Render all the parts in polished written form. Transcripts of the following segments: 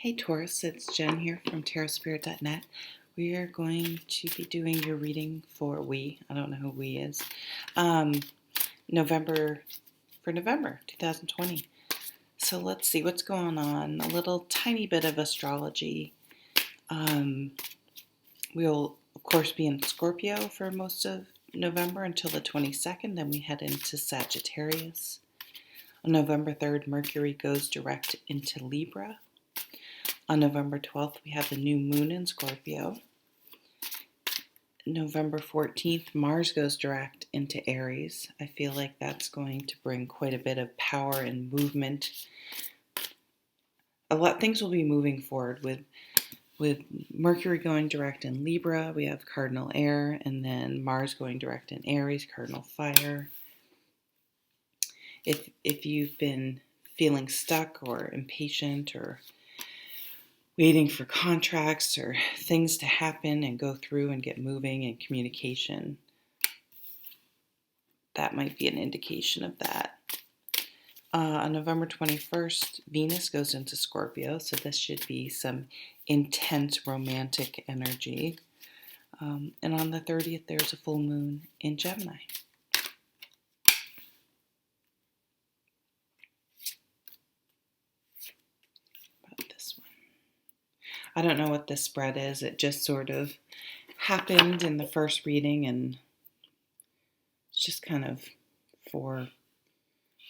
Hey Taurus, it's Jen here from tarotspirit.net. We are going to be doing your reading for I don't know who we is, um, November, for November 2020. So let's see what's going on. A little tiny bit of astrology. We'll, of course, be in Scorpio for most of November until the 22nd. Then we head into Sagittarius. On November 3rd, Mercury goes direct into Libra. On November 12th, we have the new moon in Scorpio. November 14th, Mars goes direct into Aries. I feel like that's going to bring quite a bit of power and movement. Things will be moving forward with Mercury going direct in Libra. We have cardinal air, and then Mars going direct in Aries, cardinal fire. If you've been feeling stuck or impatient or waiting for contracts or things to happen and go through and get moving and communication, that might be an indication of that. On November 21st, Venus goes into Scorpio, so this should be some intense romantic energy. And on the 30th, there's a full moon in Gemini. About this one. I don't know what this spread is. It just sort of happened in the first reading, and it's just kind of 4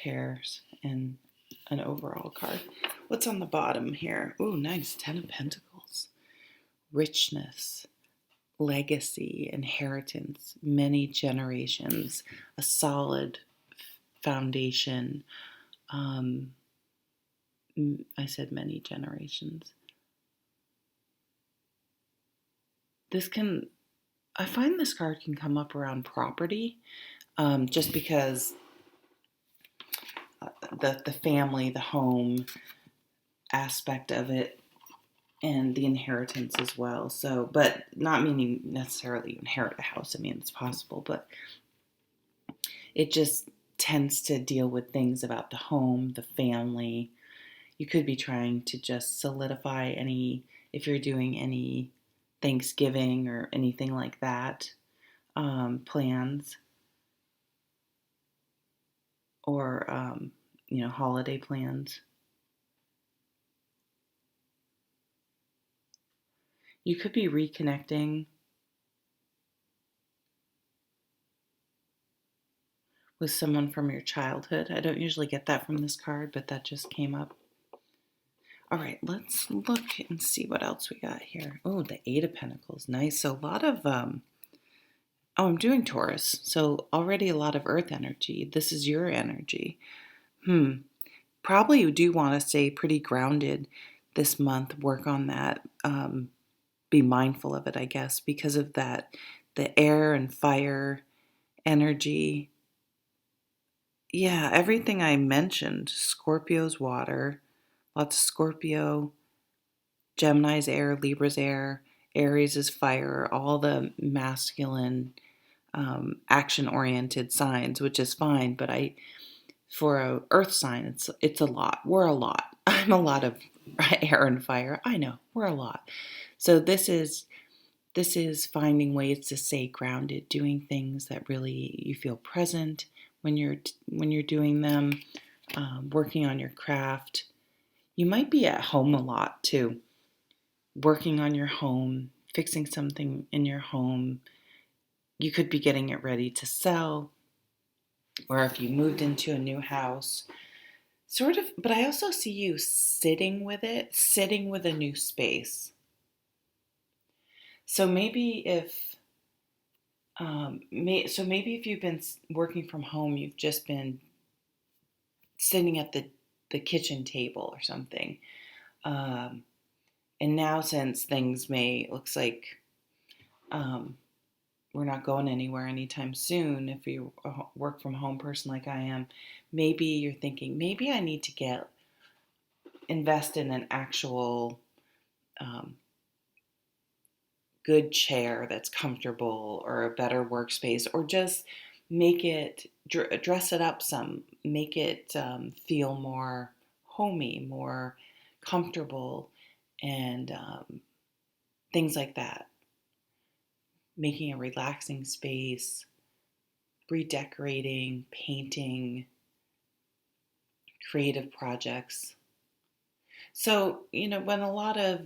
pairs and an overall card. What's on the bottom here? Ooh, nice. 10 of Pentacles. Richness, legacy, inheritance, many generations, a solid foundation. I said many generations. I find this card can come up around property, just because the family, the home aspect of it, and the inheritance as well. So, but not meaning necessarily you inherit a house. I mean, it's possible, but it just tends to deal with things about the home, the family. You could be trying to just solidify if you're doing any Thanksgiving or anything like that, plans, or, holiday plans. You could be reconnecting with someone from your childhood. I don't usually get that from this card, but that just came up. All right, let's look and see what else we got here. Oh, the 8 of Pentacles. Nice. So a lot of, I'm doing Taurus. So already a lot of earth energy. This is your energy. Probably you do want to stay pretty grounded this month. Work on that. Be mindful of it, I guess, because of that, the air and fire energy. Yeah, everything I mentioned. Scorpio's water, lots of Scorpio, Gemini's air, Libra's air, Aries is fire, all the masculine, action-oriented signs, which is fine, but for a earth sign, it's a lot. We're a lot. I'm a lot of air and fire. I know, we're a lot. So this is finding ways to stay grounded, doing things that really you feel present when you're doing them, working on your craft. You might be at home a lot too, working on your home, fixing something in your home. You could be getting it ready to sell, or if you moved into a new house, sort of. But I also see you sitting with a new space. So maybe if maybe if you've been working from home, you've just been sitting at the kitchen table or something. And now, since things looks like we're not going anywhere anytime soon, if you work from home person like I am, maybe you're thinking, maybe I need to invest in an actual good chair that's comfortable, or a better workspace, or just make it, dress it up some, make it feel more homey, more comfortable, and things like that. Making a relaxing space, redecorating, painting, creative projects. So, when a lot of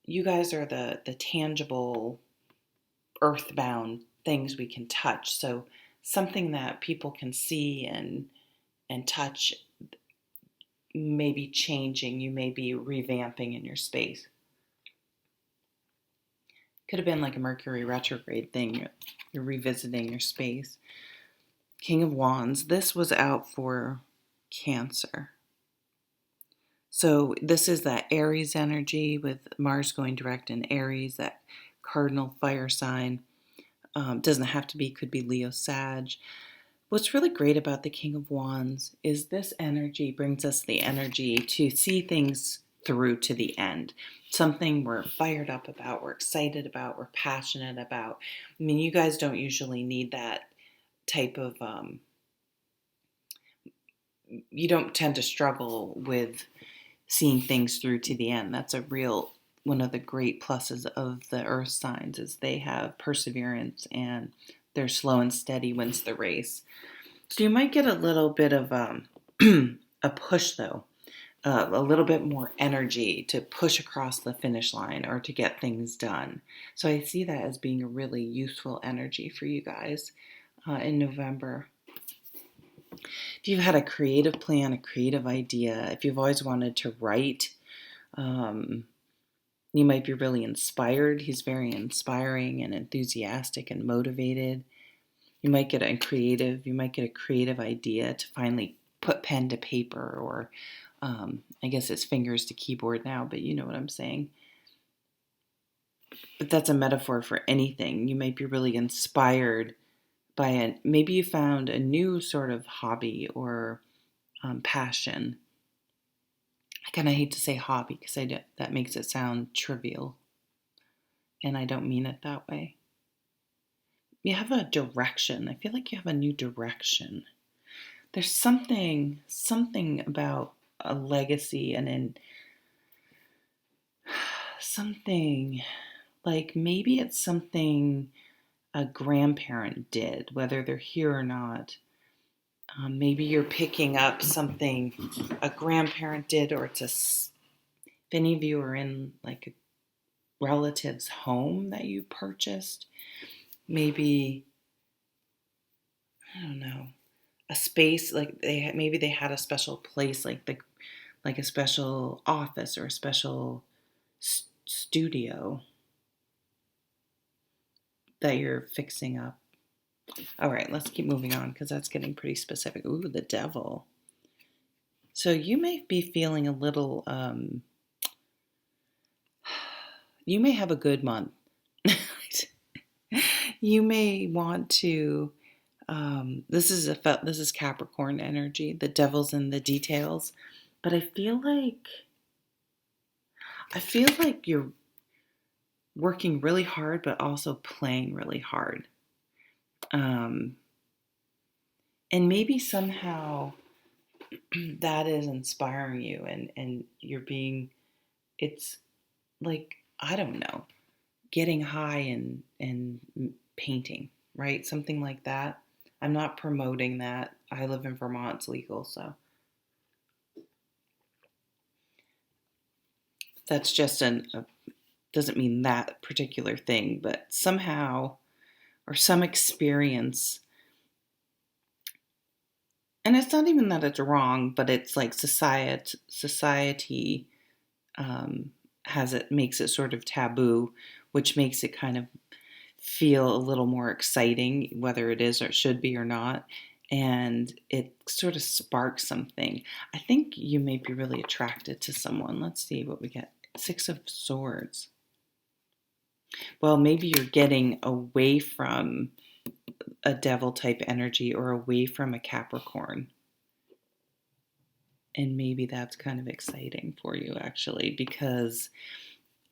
you guys are the tangible, earthbound things we can touch. So, something that people can see and touch may be changing. You may be revamping in your space. Could have been like a Mercury retrograde thing. You're revisiting your space. King of Wands. This was out for Cancer. So this is that Aries energy with Mars going direct in Aries, that cardinal fire sign. Doesn't have to be, could be Leo, Sag. What's really great about the King of Wands is this energy brings us the energy to see things through to the end. Something we're fired up about, we're excited about, we're passionate about. I mean, you guys don't usually need that type of, you don't tend to struggle with seeing things through to the end. That's one of the great pluses of the earth signs is they have perseverance and they're slow and steady wins the race. So you might get a little bit of a push though, a little bit more energy to push across the finish line or to get things done. So I see that as being a really useful energy for you guys in November. If you've had a creative plan, a creative idea, if you've always wanted to write, you might be really inspired. He's very inspiring and enthusiastic and motivated. You might get a creative idea to finally put pen to paper, or I guess it's fingers to keyboard now, but you know what I'm saying. But that's a metaphor for anything. You might be really inspired by maybe you found a new sort of hobby or passion. I kind of hate to say hobby because that makes it sound trivial, and I don't mean it that way. You have a direction. I feel like you have a new direction. There's something about a legacy and something like maybe it's something a grandparent did, whether they're here or not. Maybe you're picking up something a grandparent did, or if any of you are in like a relative's home that you purchased, maybe, I don't know, a space like maybe they had a special place like a special office or a special studio that you're fixing up. All right, let's keep moving on because that's getting pretty specific. Ooh, the devil. So you may be feeling a little, you may have a good month. You may want to, this is Capricorn energy. The devil's in the details, but I feel like you're working really hard, but also playing really hard. And maybe somehow that is inspiring you and it's like, I don't know, getting high and painting, right? Something like that. I'm not promoting that. I live in Vermont, it's legal, so that's just doesn't mean that particular thing, but somehow or some experience. And it's not even that it's wrong, but it's like society makes it sort of taboo, which makes it kind of feel a little more exciting, whether it is or should be or not. And it sort of sparks something. I think you may be really attracted to someone. Let's see what we get. 6 of Swords. Well, maybe you're getting away from a devil type energy or away from a Capricorn. And maybe that's kind of exciting for you actually, because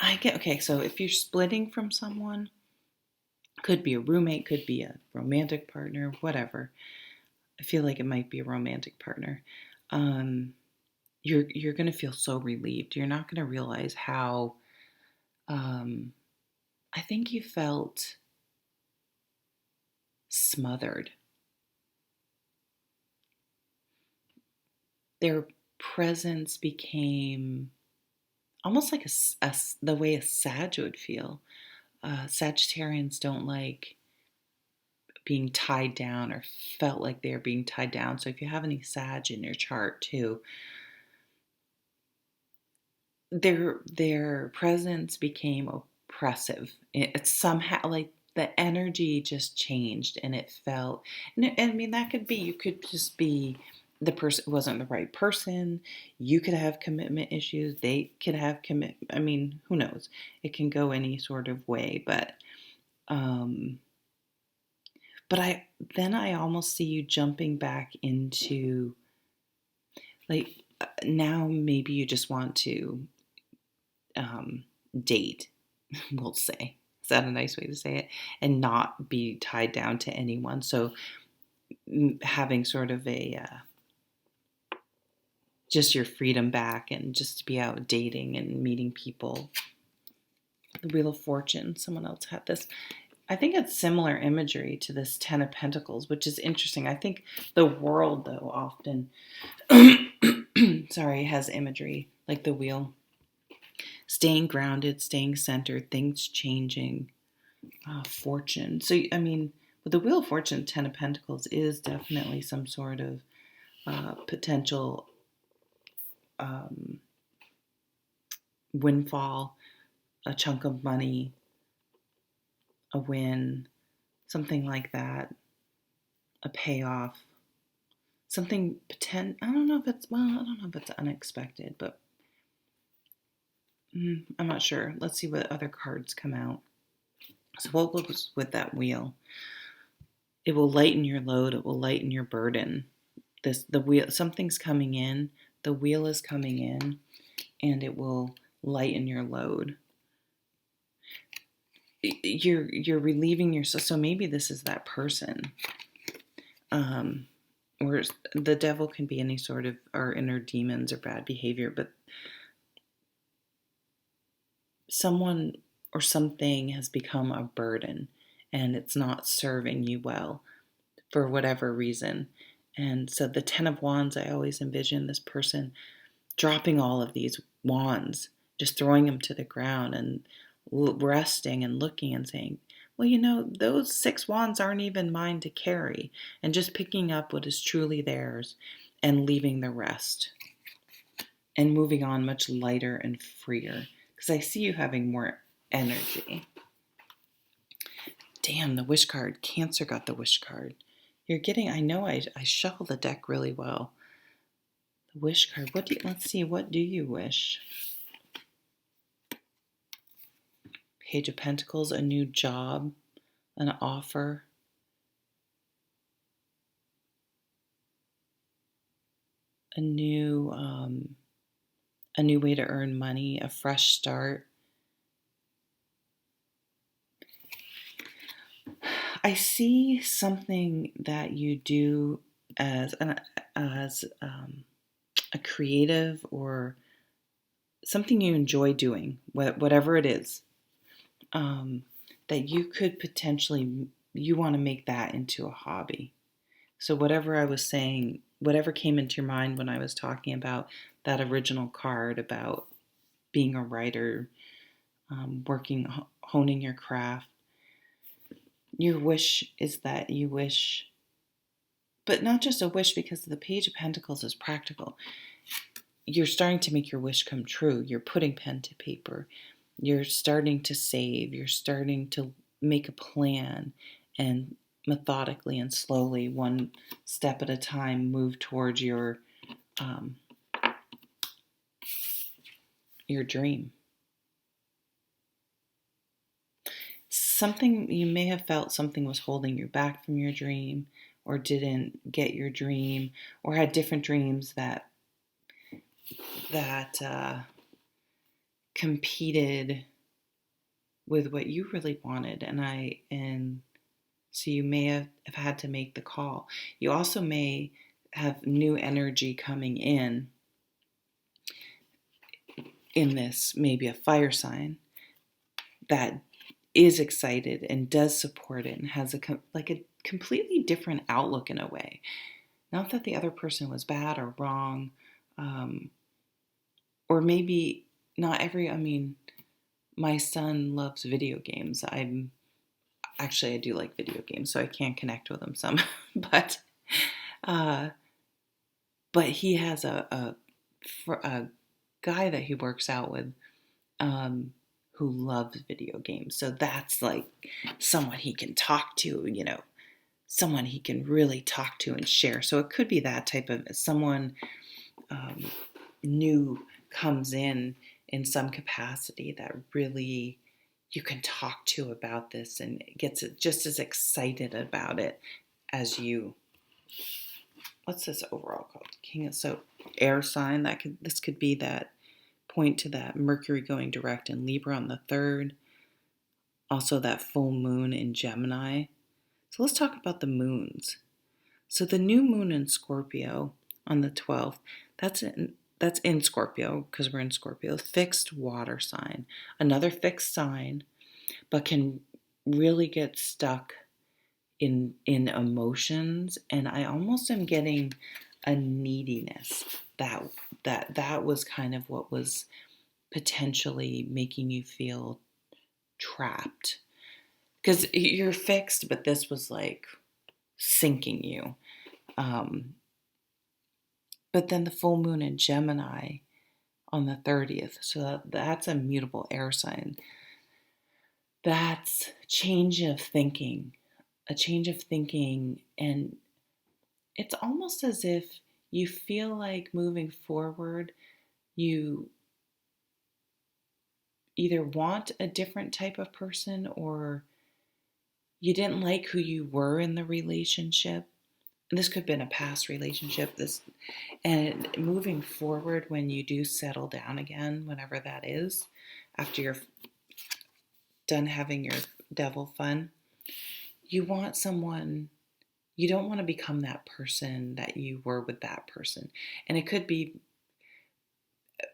okay, so if you're splitting from someone, could be a roommate, could be a romantic partner, whatever. I feel like it might be a romantic partner. you're going to feel so relieved. You're not going to realize how I think you felt smothered. Their presence became almost like the way a Sag would feel. Sagittarians don't like being tied down or felt like they're being tied down. So if you have any Sag in your chart too, their presence became oppressive. It's somehow like the energy just changed, and it felt. And I mean, that could be, you could just be the person wasn't the right person. You could have commitment issues. They could have commit. I mean, who knows? It can go any sort of way, um, but I almost see you jumping back into like now maybe you just want to um, date, we'll say. Is that a nice way to say it? And not be tied down to anyone. So having sort of just your freedom back and just to be out dating and meeting people. The Wheel of Fortune, someone else had this. I think it's similar imagery to this Ten of Pentacles, which is interesting. I think the world, though, often, has imagery like the wheel. Staying grounded, staying centered, things changing, fortune. So, I mean, with the Wheel of Fortune, Ten of Pentacles is definitely some sort of potential windfall, a chunk of money, a win, something like that, a payoff, something I don't know if it's, well, I don't know if it's unexpected, but I'm not sure. Let's see what other cards come out. So what goes with that wheel? It will lighten your load. It will lighten your burden. The wheel, something's coming in. The wheel is coming in, and it will lighten your load. You're relieving yourself. So maybe this is that person. Or the devil can be any sort of our inner demons or bad behavior, but someone or something has become a burden and it's not serving you well for whatever reason. And so the Ten of Wands, I always envision this person dropping all of these wands, just throwing them to the ground and resting and looking and saying, well, those 6 wands aren't even mine to carry, and just picking up what is truly theirs and leaving the rest and moving on much lighter and freer, because I see you having more energy. Damn, the wish card. Cancer got the wish card. You're getting, I know I shuffle the deck really well. The wish card. Let's see, what do you wish? Page of Pentacles, a new job, an offer. A new way to earn money, a fresh start. I see something that you do as a creative, or something you enjoy doing, whatever it is, that you could potentially, you want to make that into a hobby. So whatever I was saying, whatever came into your mind when I was talking about that original card about being a writer, working, honing your craft, your wish is that you wish, but not just a wish, because the Page of Pentacles is practical. You're starting to make your wish come true. You're putting pen to paper. You're starting to save. You're starting to make a plan and methodically and slowly, one step at a time, move towards your dream. Something, you may have felt something was holding you back from your dream, or didn't get your dream, or had different dreams that competed with what you really wanted. And so you may have had to make the call. You also may have new energy coming in in this, maybe a fire sign that is excited and does support it and has a completely different outlook in a way. Not that the other person was bad or wrong, or maybe not every. I mean, my son loves video games. I do like video games, so I can connect with him some, but uh, he has a guy that he works out with, who loves video games. So that's like someone he can talk to, someone he can really talk to and share. So it could be that type of someone, new comes in some capacity that really you can talk to about this and gets just as excited about it as you. What's this overall called? King of So air sign. This could be that point to that Mercury going direct in Libra on the 3rd. Also that full moon in Gemini. So let's talk about the moons. So the new moon in Scorpio on the 12th, that's in Scorpio because we're in Scorpio, fixed water sign. Another fixed sign, but can really get stuck in emotions, and I almost am getting a neediness. That was kind of what was potentially making you feel trapped. Because you're fixed, but this was like sinking you. But then the full moon in Gemini on the 30th. So that's a mutable air sign. That's a change of thinking. And it's almost as if you feel like moving forward, you either want a different type of person or you didn't like who you were in the relationship. And this could have been a past relationship. And moving forward, when you do settle down again, whenever that is, after you're done having your devil fun, you want someone. You don't want to become that person that you were with that person. And it could be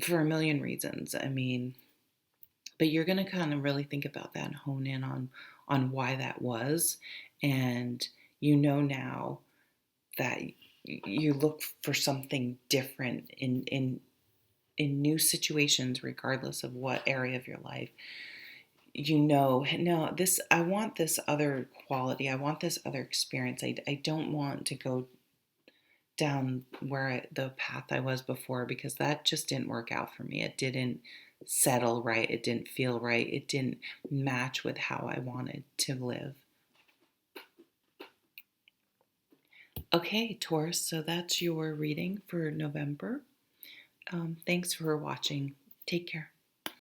for a million reasons. I mean, but you're going to kind of really think about that and hone in on why that was. And now that you look for something different in new situations, regardless of what area of your life. No, this, I want this other quality. I want this other experience. I don't want to go down the path I was before, because that just didn't work out for me. It didn't settle right. It didn't feel right. It didn't match with how I wanted to live. Okay, Taurus, so that's your reading for November. Thanks for watching. Take care.